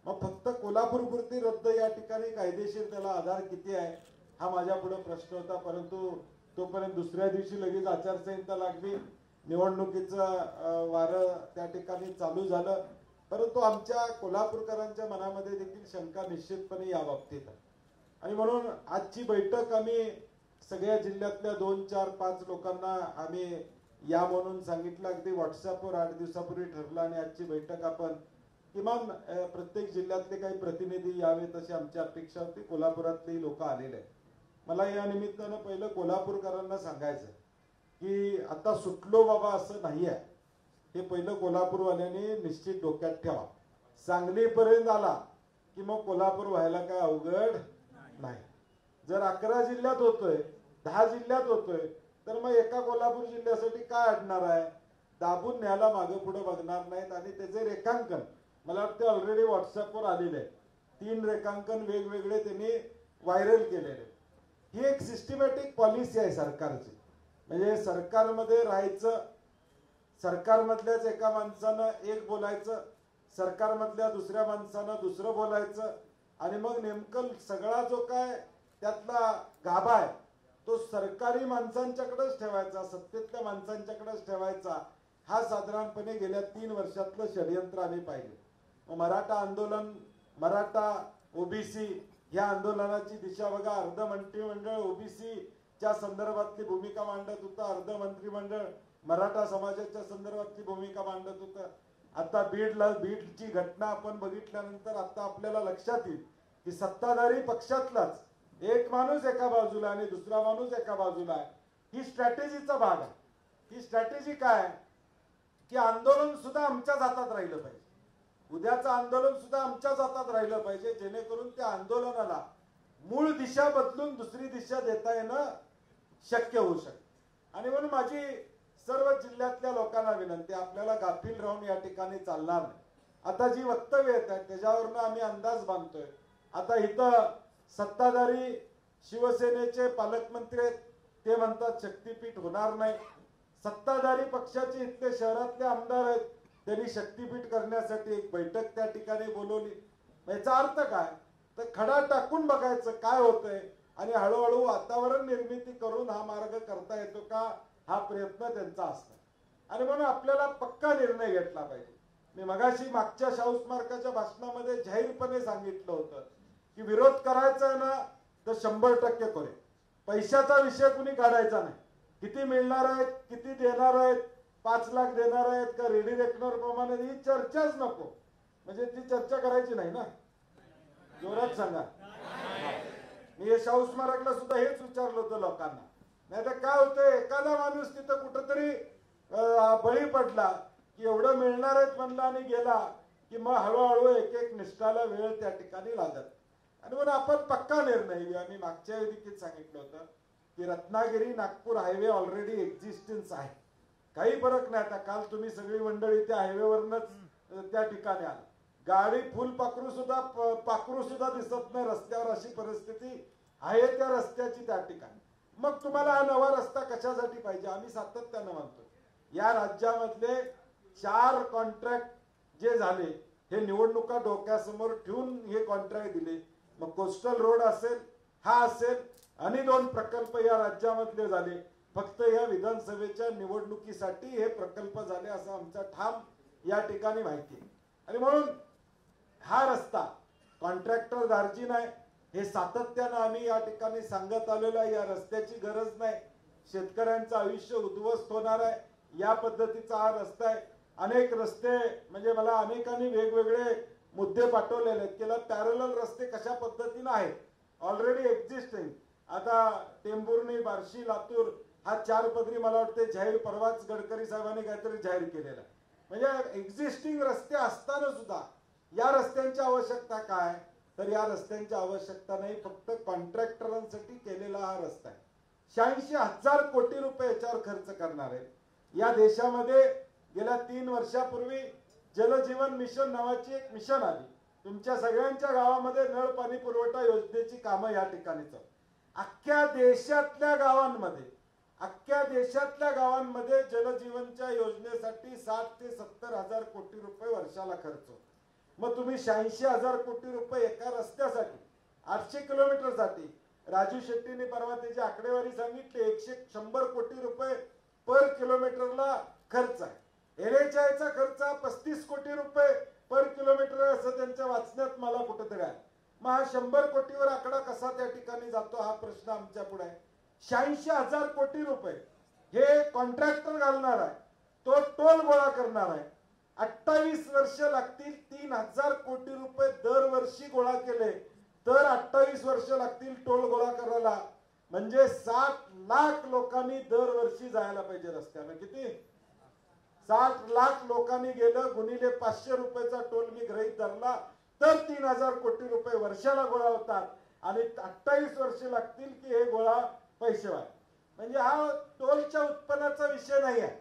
मग फक्त कोल्हापूरपुरती रद्द या ठिकाणी कायदेशीर त्याला आधार किती आहे हा माझ्या पुढे प्रश्न होता. परंतु तोपर्यंत दुसऱ्या दिवशी लगेच आचारसंहिता लागली, निवडणुकीचं वारं त्या ठिकाणी चालू झालं. परंतु आमच्या कोल्हापूरकरांच्या मनामध्ये देखील शंका निश्चितपणे या बाबतीत आहे. आणि म्हणून आजची बैठक आम्ही सगळ्या जिल्ह्यातल्या 2, 4, 5 लोकांना आम्ही या म्हणून सांगितलं. अगदी व्हॉट्सअपवर 8 दिवसापूर्वी ठरलं आणि आजची बैठक आपण किमान प्रत्येक जिल्ह्यातले काही प्रतिनिधी यावेत अशी आमची अपेक्षा होती. कोल्हापुरातले लोक आलेले आहेत. मला या निमित्तानं पहिलं कोल्हापूरकरांना सांगायचं की आता सुटलो बाबा असं नाही आहे. हे पहिलं कोल्हापूरवाल्यांनी निश्चित डोक्यात ठेवा. सांगलीपर्यंत आला की मग कोल्हापूर व्हायला काय अवघड नाही. जर 11 जिल्ह्यात होतोय, 10 जिल्ह्यात होतोय, तर मग एका कोल्हापूर जिल्ह्यासाठी काय अडणार आहे. दाबून न्यायला मागे पुढे बघणार नाहीत. आणि त्याचे रेखांकन मला वाटतं ऑलरेडी व्हॉट्सअपवर आलेले आहे. 3 रेखांकन वेगवेगळे त्यांनी व्हायरल केलेले. ही एक सिस्टमॅटिक पॉलिसी आहे सरकारची. म्हणजे सरकारमध्ये राहायचं, सरकारमधल्याच एका माणसानं एक बोलायचं, सरकारमधल्या दुसऱ्या माणसानं दुसरं बोलायचं, आणि मग नेमकं सगळा जो काय त्यातला गाभा आहे तो सरकारी माणसांच्याकडेच ठेवायचा, सत्तेतल्या माणसांच्याकडेच ठेवायचा. हा साधारणपणे गेल्या 3 वर्षातलं षडयंत्र आम्ही पाहिलं. मराठा आंदोलन, मराठा ओबीसी या आंदोलनाची दिशा बघा. अर्ध मंत्रिमंडळ ओबीसीच्या संदर्भातली भूमिका मांडत होतं, अर्ध मंत्रिमंडळ मराठा समाजाच्या संदर्भातली भूमिका मांडत होतं. आता बीडची घटना आपण बघितल्यानंतर आता आपल्याला लक्षात येईल की सत्ताधारी पक्षातलाच एक माणूस एका बाजूला आणि दुसरा माणूस एका बाजूला आहे. ही स्ट्रॅटेजीचा भाग आहे. ही स्ट्रॅटेजी काय की आंदोलन सुद्धा आमच्याच हातात राहिलं पाहिजे. उद्याचं आंदोलन सुद्धा आमच्याच हातात राहिलं पाहिजे, जेणेकरून त्या आंदोलनाला मूळ दिशा बदलून दुसरी दिशा देता येणं शक्य होऊ शकते. आणि म्हणून माझी सर्व जिल्ह्यातल्या लोकांना विनंती, आपल्याला गाफील राहून या ठिकाणी चालणार नाही. आता जी वक्तव्य येत आहेत त्याच्यावरनं आम्ही अंदाज बांधतोय. आता इथं सत्ताधारी शिवसेनेचे पालकमंत्री आहेत, ते म्हणतात शक्तीपीठ होणार नाही. सत्ताधारी पक्षाचे इथले शहरातले आमदार आहेत, त्यांनी शक्तीपीठ करण्यासाठी एक बैठक त्या ठिकाणी बोलवली. याचा अर्थ काय तर खडा टाकून बघायचं काय होतंय आणि हळूहळू वातावरण निर्मिती करून हा मार्ग करता येतो का हा प्रयत्न त्यांचा असतो. आणि म्हणून आपल्याला पक्का निर्णय घेतला पाहिजे. मी मगाशी मागच्या शाहू स्मारकाच्या भाषणामध्ये जाहीरपणे सांगितलं होतं की विरोध करायचा आहे ना तर 100% करूया. पैशाचा विषय कुणी काढायचा नाही. किती मिळणार आहेत, किती देणार आहेत, 5 लाख देणार आहेत का रेडी रेकनर प्रमाणे, ही चर्चाच नको. म्हणजे ती चर्चा करायची नाही ना. जोरात सांगा. मी शाहू स्मारकला सुद्धा हेच विचारलं होतं लोकांना. नाही तर काय होतं, एखादा माणूस तिथं कुठंतरी बळी पडला की एवढं मिळणार आहेत म्हणला आणि गेला की मग हळूहळू एक एक निष्ठाला वेळ त्या ठिकाणी लागत. आणि म्हणून आपण पक्का निर्णय घेऊ. आम्ही मागच्या वेळी देखील सांगितलं होतं की Ratnagiri Nagpur highway already existence आहे, काही फरक नाही. आता काल तुम्ही सगळी मंडळी त्या हायवेवरनच त्या ठिकाणी आला. गाडी फुल पाखरू सुद्धा दिसत नाही रस्त्यावर, अशी परिस्थिती आहे त्या रस्त्याची त्या ठिकाणी. मग तुम्हाला हा नवा रस्ता कशासाठी पाहिजे. आम्ही सातत्यानं म्हणतो या राज्यामधले 4 कॉन्ट्रॅक्ट जे झाले हे निवडणुका डोक्यासमोर ठेवून हे कॉन्ट्रॅक्ट दिले. मग कोस्टल रोड असेल, हा असेल, आणि 2 प्रकल्प या राज्यामधले झाले. फक्त या विधानसभेच्या निवडणुकीसाठी हे प्रकल्प झाले असं आमचा ठाम या ठिकाणी माहिती आहे. आणि म्हणून हा रस्ता कॉन्ट्रॅक्टर दार्जी नाही, हे सातत्यानं आम्ही या ठिकाणी सांगत आलेलो आहे. या रस्त्याची गरज नाही, शेतकऱ्यांचं आयुष्य उद्ध्वस्त होणार आहे. या पद्धतीचा हा रस्ता आहे. अनेक रस्ते म्हणजे मला अनेकांनी वेगवेगळे मुद्दे पाठवलेले आहेत की पॅरलल रस्ते कशा पद्धतीनं आहेत ऑलरेडी एक्झिस्टिंग. आता टेंभुर्णी, बार्शी, लातूर हा 4 पदरी मला वाटते जाहीर परवाच गडकरी साहेबांनी काहीतरी जाहीर केलेला. म्हणजे एक्झिस्टिंग रस्ते असताना सुद्धा या रस्त्यांची आवश्यकता काय तर या रस्त्यांची आवश्यकता नाही, फक्त कॉन्ट्रॅक्टरांसाठी केलेला हा रस्ता आहे. 86,000 कोटी रुपये याच्यावर खर्च करणार आहे. या देशामध्ये गेल्या 3 वर्षापूर्वी जलजीवन मिशन नावाची एक मिशन आली. तुमच्या सगळ्यांच्या गावामध्ये नळ पाणी पुरवठा योजनेची कामं या ठिकाणी चालू. अख्ख्या देशातल्या गावांमध्ये जलजीवनच्या योजनेसाठी 60 ते 70 हजार कोटी रुपये वर्षाला खर्च होतो. मग तुम्ही 86,000 कोटी रुपये एका रस्त्यासाठी 800 किलोमीटरसाठी, राजू शेट्टीने परवा त्याची आकडेवारी सांगितली 100 कोटी रुपये पर किलोमीटरला खर्च आहे. NHAIचा खर्च 35 कोटी रुपये पर किलोमीटर असं त्यांच्या वाचण्यात मला कुठेतरी आहे. मग हा 100 कोटीवर आकडा कसा त्या ठिकाणी जातो हा प्रश्न आमच्या पुढे आहे. 86,000 कोटी रुपये हे कॉन्ट्रॅक्टर घालणार आहे, तो टोल गोळा करणार आहे. 28 वर्ष लागतील. 3,000 कोटी रुपये दरवर्षी गोळा केले तर 28 वर्ष लागतील टोल गोळा करायला. म्हणजे 60 लाख लोकांनी दरवर्षी जायला पाहिजे रस्त्याने. किती? 60 लाख लोकांनी गेलं, गुणिले 500 रुपयाचा टोल मी गृहीत धरला तर 3,000 कोटी रुपये वर्षाला गोळा होतात आणि 28 वर्ष लागतील की हे गोळा पैसे व्हाय. म्हणजे हा टोलच्या उत्पन्नाचा विषय नाही आहे,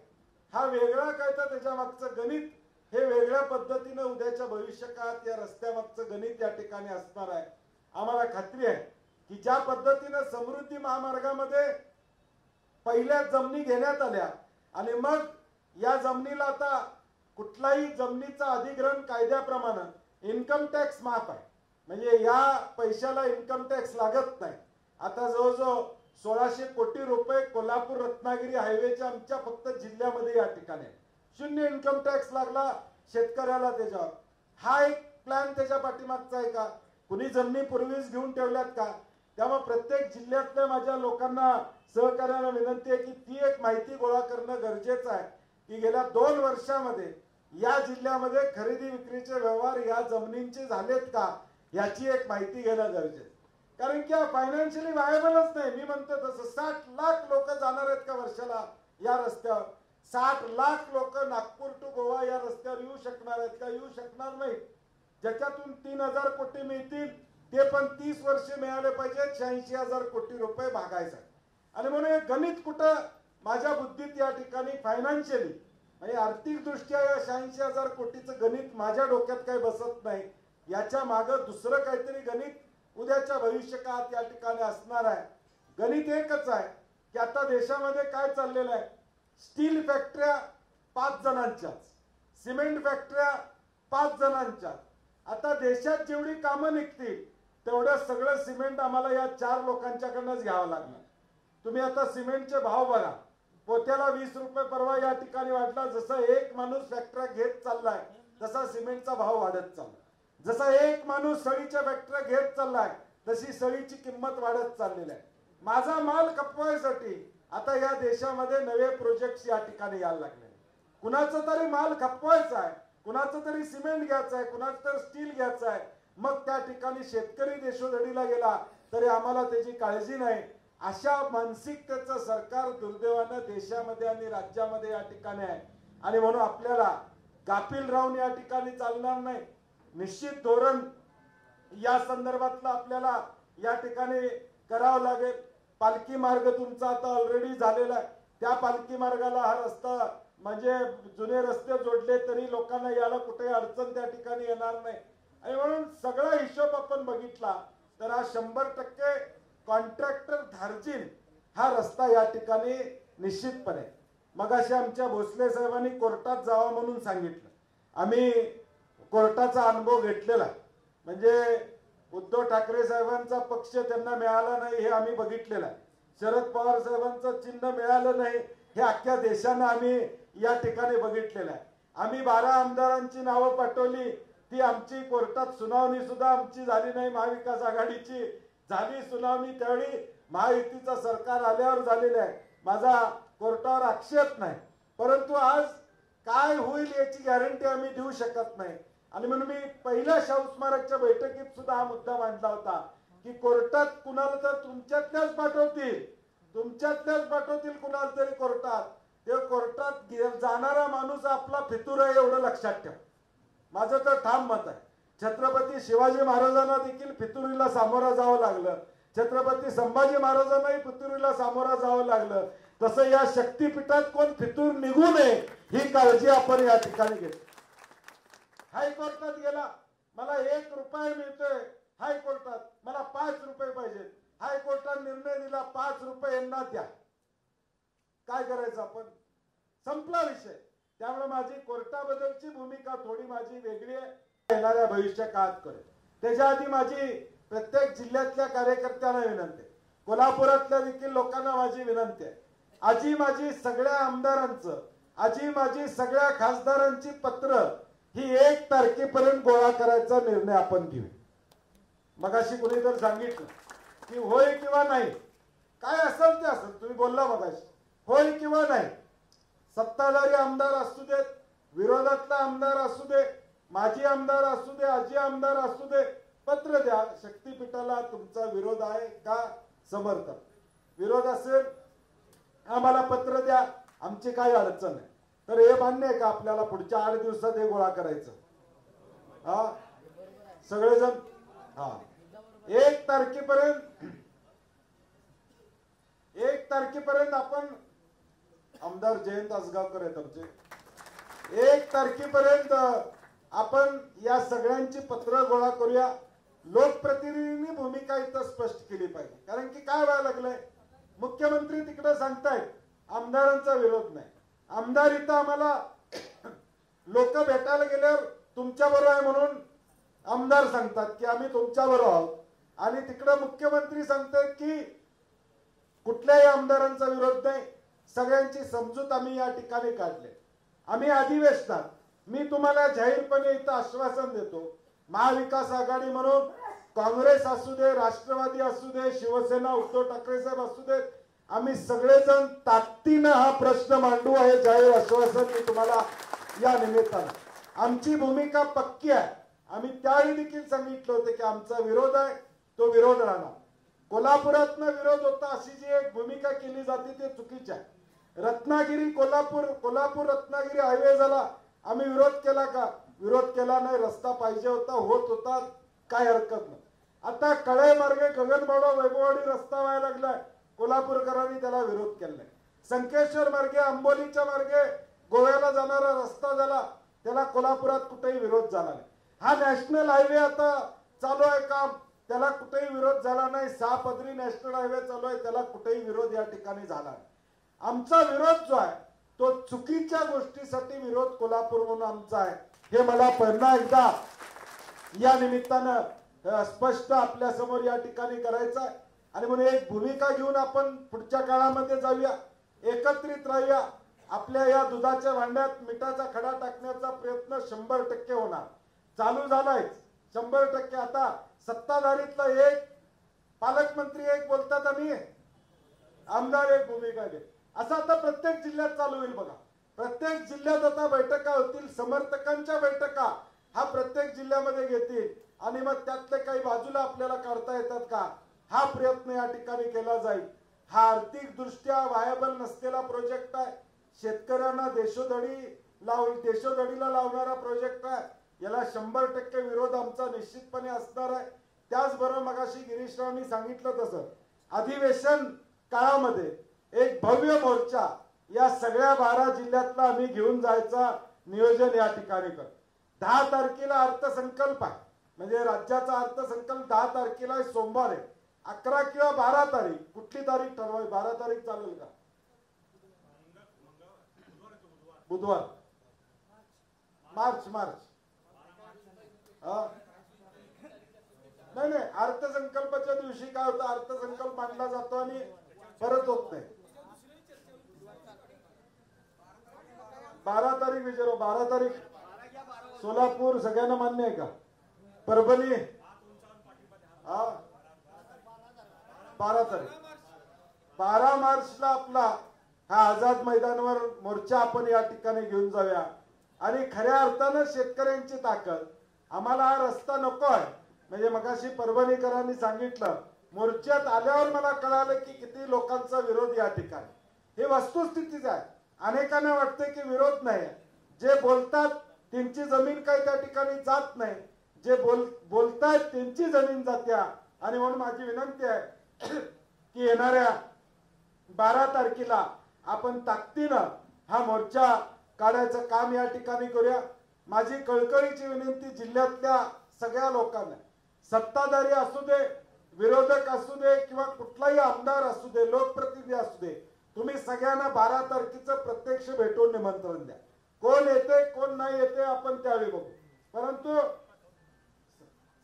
हा वेगळा काय तर त्याच्या मागचं गणित हे वेगळ्या पद्धतीने उद्याच्या भविष्यकाळात या रस्त्यामागचं गणित या ठिकाणी असणार आहे. आम्हाला खात्री आहे की ज्या पद्धतीने समृद्धी महामार्गामध्ये पहिल्या जमिनी घेण्यात आल्या आणि मग या जमिनीला आता कुठलाही जमिनीचा अधिग्रहण कायद्याप्रमाणे इन्कम टॅक्स माफ आहे. म्हणजे या पैशाला इन्कम टॅक्स लागत नाही. आता जवळजवळ 1600 कोटी रुपये कोल्हापूर रत्नागिरी हायवेच्या आमच्या फक्त जिल्ह्यामध्ये या ठिकाणी शून्य इन्कम टॅक्स लागला शेतकऱ्याला त्याच्यावर. हा एक प्लॅन त्याच्या पाठीमागचा आहे का? कुणी जमिनी पूर्वीच घेऊन ठेवल्यात का? त्यामुळे प्रत्येक जिल्ह्यातल्या माझ्या लोकांना सहकार्याला विनंती आहे की ती एक माहिती गोळा करणं गरजेचं आहे की गेल्या 2 वर्षामध्ये या जिल्ह्यामध्ये खरेदी विक्रीचे व्यवहार या जमिनींचे झालेत का याची एक माहिती घेणं गरजेचं. कारण की फायनान्शियली व्हायबलच नाही. मी म्हणतो तसं 60 लाख लोक जाणार आहेत का वर्षाला या रस्त्यावर? 60 लाख लोक नागपूर टू गोवा या रस्त्यावर येऊ शकणार आहेत का? येऊ शकणार नाही. ज्याच्यातून 3,000 कोटी मिळतील ते पण 30 वर्ष मिळाले पाहिजेत. 86,000 कोटी रुपये भागायचा आणि म्हणून हे गणित कुठं माझ्या बुद्धीत या ठिकाणी फायनान्शियली म्हणजे आर्थिक दृष्ट्या या 86,000 कोटीचं गणित माझ्या डोक्यात काही बसत नाही. याच्या मागं दुसरं काहीतरी गणित उद्याच्या भविष्यकाळात या ठिकाणी असणार आहे. गणित एकच आहे की आता देशामध्ये काय चाललेलं आहे. स्टील फॅक्टऱ्या 5 जणांच्याच, सिमेंट फॅक्टऱ्या 5 जणांच्या. आता देशात जेवढी कामं निघतील तेवढं सगळं सिमेंट आम्हाला या 4 लोकांच्याकडनंच घ्यावं लागणार. तुम्ही आता सिमेंटचे भाव बघा. पोत्याला 20 रुपये परवा या ठिकाणी वाढला. जसं एक माणूस फॅक्टऱ्या घेत चाललाय तसा सिमेंटचा भाव वाढत चालला. जसा एक माणूस सळीच्या फॅक्टऱ्या घेत चाललाय तशी सळीची किंमत वाढत चाललेली आहे. माझा माल खपवायसाठी आता या देशामध्ये नवे प्रोजेक्ट्स या ठिकाणी यायला लागले. कुणाचा तरी माल खपवायचा आहे, कुणाचं तरी सिमेंट घ्यायचं आहे, कुणाचं तरी स्टील घ्यायचं आहे. मग त्या ठिकाणी शेतकरी देशोधडीला गेला तरी आम्हाला त्याची काळजी नाही. अशा मानसिकतेचं सरकार दुर्दैवानं देशामध्ये आणि राज्यामध्ये या ठिकाणी आहे आणि म्हणून आपल्याला गाफील राहून या ठिकाणी चालणार नाही. निश्चित धोरण या संदर्भातलं आपल्याला या ठिकाणी करावं लागेल. पालखी मार्ग तुमचा आता ऑलरेडी झालेला आहे. त्या पालखी मार्गाला हा रस्ता म्हणजे जुने रस्ते जोडले तरी लोकांना याला कुठेही अडचण त्या ठिकाणी येणार नाही. आणि म्हणून सगळा हिशोब आपण बघितला तर हा 100% कॉन्ट्रॅक्टर धार्जिन हा रस्ता या ठिकाणी निश्चितपणे. मगाशी आमच्या भोसले साहेबांनी कोर्टात जावा म्हणून सांगितलं. आम्ही कोर्टाचा अनुभव घेतलेला म्हणजे उद्धव ठाकरे साहेबांचा पक्ष त्यांना मिळाला नाही हे आम्ही बघितलेलं आहे. शरद पवार साहेबांचं चिन्ह मिळालं नाही हे अख्ख्या देशानं आम्ही या ठिकाणी बघितलेलं आहे. आम्ही 12 आमदारांची नावं पाठवली, ती आमची कोर्टात सुनावणी सुद्धा आमची झाली नाही. महाविकास आघाडीची झाली सुनावणी त्यावेळी महायुतीचं सरकार आल्यावर झालेलं आहे. माझा कोर्टावर आक्षेप नाही, परंतु आज काय होईल याची गॅरंटी आम्ही देऊ शकत नाही. आणि म्हणून मी पहिल्या शाहू स्मारकच्या बैठकीत सुद्धा हा मुद्दा मांडला होता की कोर्टात कुणाला तर तुमच्यातल्याच पाठवतील कुणाला तरी कोर्टात. ते कोर्टात जाणारा माणूस आपला फितूर आहे एवढं लक्षात ठेवा. माझं तर ठाम मत आहे. छत्रपती शिवाजी महाराजांना देखील फितुरीला सामोरं जावं लागलं, छत्रपती संभाजी महाराजांनाही फितुरीला सामोरं जावं लागलं. तसं या शक्तीपीठात कोण फितूर निघू नये ही काळजी आपण या ठिकाणी घेतो. हायकोर्टात गेला, मला 1 रुपया मिळतोय हायकोर्टात, मला 5 रुपये पाहिजे. हायकोर्टाने निर्णय दिला 5 रुपये यांना द्या. काय करायचं आपण? संपला विषय. त्यामुळे माझी कोर्टाबद्दलची भूमिका थोडी माझी वेगळी आहे. येणाऱ्या भविष्य काळात करेल. त्याच्या आधी माझी प्रत्येक जिल्ह्यातल्या कार्यकर्त्यांना विनंती आहे, कोल्हापुरातल्या देखील लोकांना माझी विनंती आहे, आजी माझी सगळ्या आमदारांचं, आजी माझी सगळ्या खासदारांची पत्र ही 1 तारखेपर्यंत गोळा करायचा निर्णय आपण घेऊ. मगाशी कुणीतरी सांगितलं की होय किंवा नाही, काय असेल ते असेल, तुम्ही बोलला मगाशी होय किंवा नाही, सत्ताधारी आमदार असू देत, विरोधातला आमदार असू दे, माजी आमदार असू दे, आजी आमदार असू दे, पत्र द्या. शक्तीपीठाला तुमचा विरोध आहे का समर्थन? विरोध असेल आम्हाला पत्र द्या, आमची काही अडचण नाही. तर हे मान्य आहे का आपल्याला पुढच्या 8 दिवसात हे गोळा करायचं? हा सगळेजण हा 1 तारखेपर्यंत आपण आमदार जयंत आसगावकर आहेत आमचे, 1 तारखेपर्यंत आपण या सगळ्यांची पत्र गोळा करूया. लोकप्रतिनिधींनी भूमिका इथं स्पष्ट केली पाहिजे. कारण की काय व्हायला लागलंय, मुख्यमंत्री तिकडे सांगतायत आमदारांचा विरोध नाही, आमदार इथं आम्हाला लोक भेटायला गेल्यावर तुमच्या बरोबर आहे म्हणून आमदार सांगतात की आम्ही तुमच्या बरोबर आहोत, आणि तिकडे मुख्यमंत्री सांगतात की कुठल्याही आमदारांचा विरोध नाही, सगळ्यांची समजूत आम्ही या ठिकाणी काढले. आम्ही अधिवेशनात मी तुम्हाला जाहीरपणे इथं आश्वासन देतो, महाविकास आघाडी म्हणून काँग्रेस असू दे, राष्ट्रवादी असू दे, शिवसेना उद्धव ठाकरे साहेब असू देत, आम्ही सगळेजण ताकदीनं हा प्रश्न मांडू आहे. जाहीर आश्वासन मी तुम्हाला या निमित्तानं. आमची भूमिका पक्की आहे. आम्ही त्यावेळी देखील सांगितलं होतं की आमचा विरोध आहे, तो विरोध राहणार. कोल्हापुरातनं विरोध होता अशी जी एक भूमिका केली जाते ते चुकीची आहे. रत्नागिरी कोल्हापूर रत्नागिरी हायवे झाला, आम्ही विरोध केला का? विरोध केला नाही. रस्ता पाहिजे होता, होत होता, काय हरकत नाही. आता कळे मार्गे गगनबावडा वैभववाडी रस्ता व्हायला लागलाय, कोल्हापूरकरांनी त्याला विरोध केलाय. संकेश्वर मार्गे आंबोलीच्या मार्गे गोव्याला जाणारा रस्ता झाला, त्याला कोल्हापुरात कुठेही विरोध झाला नाही. हा नॅशनल हायवे आता चालू आहे काम, त्याला कुठेही विरोध झाला नाही. 6 पदरी नॅशनल हायवे चालू आहे, त्याला कुठेही विरोध या ठिकाणी झाला नाही. आमचा विरोध जो आहे तो चुकीच्या गोष्टीसाठी विरोध कोल्हापूर म्हणून आमचा आहे, हे मला पुन्हा एकदा या निमित्तानं स्पष्ट आपल्या समोर या ठिकाणी करायचं आहे. आणि म्हणून एक भूमिका घेऊन आपण पुढच्या काळामध्ये जाऊया, एकत्रित राहूया. आपल्या या दुधाच्या भांड्यात मिठाचा खडा टाकण्याचा प्रयत्न 100% होणार, चालू झालाय 100%. आता सत्ताधारीतला एक, पालकमंत्री एक बोलतात आणि आमदार एक भूमिका घेत, असं आता प्रत्येक जिल्ह्यात चालू होईल बघा. प्रत्येक जिल्ह्यात आता बैठका होतील, समर्थकांच्या बैठका हा प्रत्येक जिल्ह्यामध्ये घेतील, आणि मग त्यातले काही बाजूला आपल्याला काढता येतात का, हा प्रयत्न या ठिकाणी केला जाईल. हा आर्थिक दृष्ट्या व्हायबल नसलेला प्रोजेक्ट आहे, शेतकऱ्यांना देशोधडीला लावणारा प्रोजेक्ट आहे. याला 100% विरोध आमचा निश्चितपणे असणार आहे. त्याचबरोबर मगाशी गिरीशरावांनी सांगितलं तसं अधिवेशन काळामध्ये एक भव्य मोर्चा या सगळ्या 12 जिल्ह्यातला आम्ही घेऊन जायचा नियोजन या ठिकाणी कर. 10 तारखेला अर्थसंकल्प आहे, म्हणजे राज्याचा अर्थसंकल्प 10 तारखेला आहे, सोमवार आहे. 11 किंवा 12 तारीख, कुठली तारीख ठरवावी? 12 तारीख चालेल का? बुधवार, मार्च नाही, अर्थसंकल्पाच्या दिवशी काय होतं, अर्थसंकल्प मांडला जातो आणि परत होत नाही. 12 तारीख विचारू. 12 तारीख सोलापूर सगळ्यांना मान्य आहे का? परभणी 12 तारीख, 12 मार्चला आपला हा आझाद मैदानावर मोर्चा आपण या ठिकाणी घेऊन जाऊया. आणि खऱ्या अर्थानं शेतकऱ्यांची ताकद, आम्हाला हा रस्ता नको आहे. म्हणजे मगाशी परभणीकरांनी सांगितलं, मोर्चात आल्यावर मला कळालं की किती लोकांचा विरोध या ठिकाणी. हे वस्तुस्थितीच आहे. अनेकांना वाटतं की विरोध नाही, जे बोलतात त्यांची जमीन काही त्या ठिकाणी जात नाही, जे बोलतायत त्यांची जमीन जात्या. आणि म्हणून माझी विनंती आहे की येणाऱ्या 12 तारखेला आपण ताकदीनं हा मोर्चा काढायचं काम या ठिकाणी करूया. माझी कळकळीची विनंती जिल्ह्यातल्या सगळ्या लोकांना, सत्ताधारी असू दे, विरोधक असू दे, किंवा कुठलाही आमदार असू दे, लोकप्रतिनिधी असू दे, तुम्ही सगळ्यांना 12 तारखेचं प्रत्यक्ष भेटून निमंत्रण द्या. कोण येते कोण नाही येते आपण त्यावेळी बघू. परंतु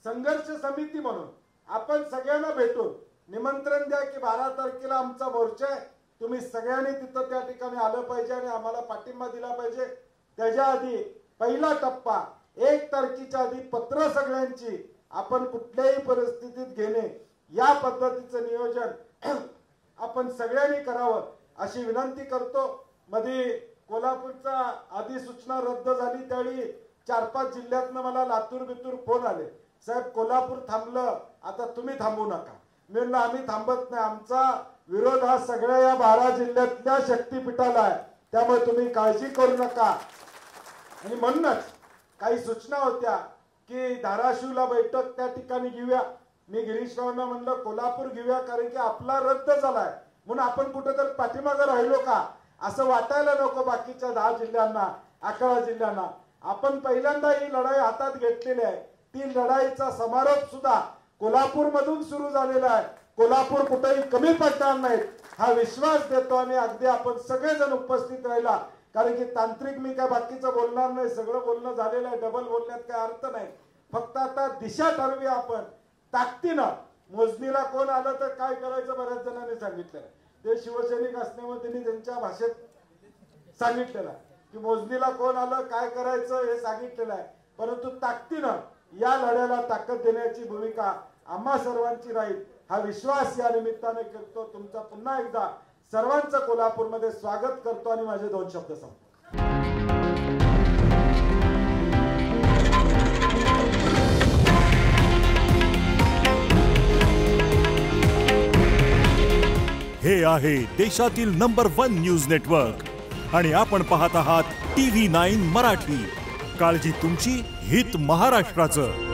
संघर्ष समिती म्हणून आपण सगळ्यांना भेटून निमंत्रण द्या की 12 तारखेला आमचा मोर्चा आहे, तुम्ही सगळ्यांनी तिथं त्या ठिकाणी आलं पाहिजे आणि आम्हाला पाठिंबा दिला पाहिजे। त्याच्या आधी पहिला टप्पा 1 तारखेच्या आधी पत्र सगळ्यांची आपण कुठल्याही परिस्थितीत घेणे या पद्धतीचं नियोजन आपण सगळ्यांनी करावं अशी विनंती करतो। मध्ये कोल्हापूरचा अधिसूचना रद्द झाली त्यावेळी 4-5 जिल्ह्यातनं मला लातूर बितूर फोन आले, साहेब कोल्हापूर थांबलं, आता तुम्ही थांबू नका। मी म्हणलं आम्ही थांबत नाही, आमचा विरोध हा सगळ्या या 12 जिल्ह्यातल्या शक्तीपीठाला आहे, त्यामुळे तुम्ही काळजी करू नका। आणि म्हणूनच काही सूचना होत्या की धाराशिवला बैठक त्या ठिकाणी घेऊया। मी गिरीश रावांना म्हणलं कोल्हापूर घेऊया, कारण की आपला रद्द झालाय म्हणून आपण कुठेतरी पाठीमागे राहिलो का असं वाटायला नको बाकीच्या 10 जिल्ह्यांना 11 जिल्ह्यांना। आपण पहिल्यांदा ही लढाई हातात घेतलेली आहे, ती लढाईचा समारोप सुद्धा कोल्हापूर मधून सुरू झालेला आहे। कोल्हापूर कुठेही कमी पडणार नाही हा विश्वास देतो आणि अगदी आपण सगळेजण उपस्थित राहिला, कारण की तांत्रिक मी काय बाकीचं बोलणार नाही, सगळं बोलणं झालेलं आहे, डबल बोलण्यात काय अर्थ नाही। फक्त आता दिशा ठरवी आपण ताकदीनं। मोजणीला कोण आलं तर काय करायचं बऱ्याच जणांनी सांगितलं, ते शिवसैनिक असल्यामुळे त्यांनी त्यांच्या भाषेत सांगितलेलं आहे की मोजणीला कोण आलं काय करायचं हे सांगितलेलं आहे, परंतु ताकदीनं या लढ्याला ताकद देण्याची भूमिका आम्हा सर्वांची राहील हा विश्वास या निमित्ताने करतो। तुमचा पुन्हा एकदा सर्वांचं कोल्हापूरमध्ये स्वागत करतो आणि माझे 2 शब्द सांगतो। हे आहे देशातील नंबर 1 न्यूज नेटवर्क आणि आपण पाहत आहात TV9 मराठी। काळजी तुमची, हित महाराष्ट्राचं।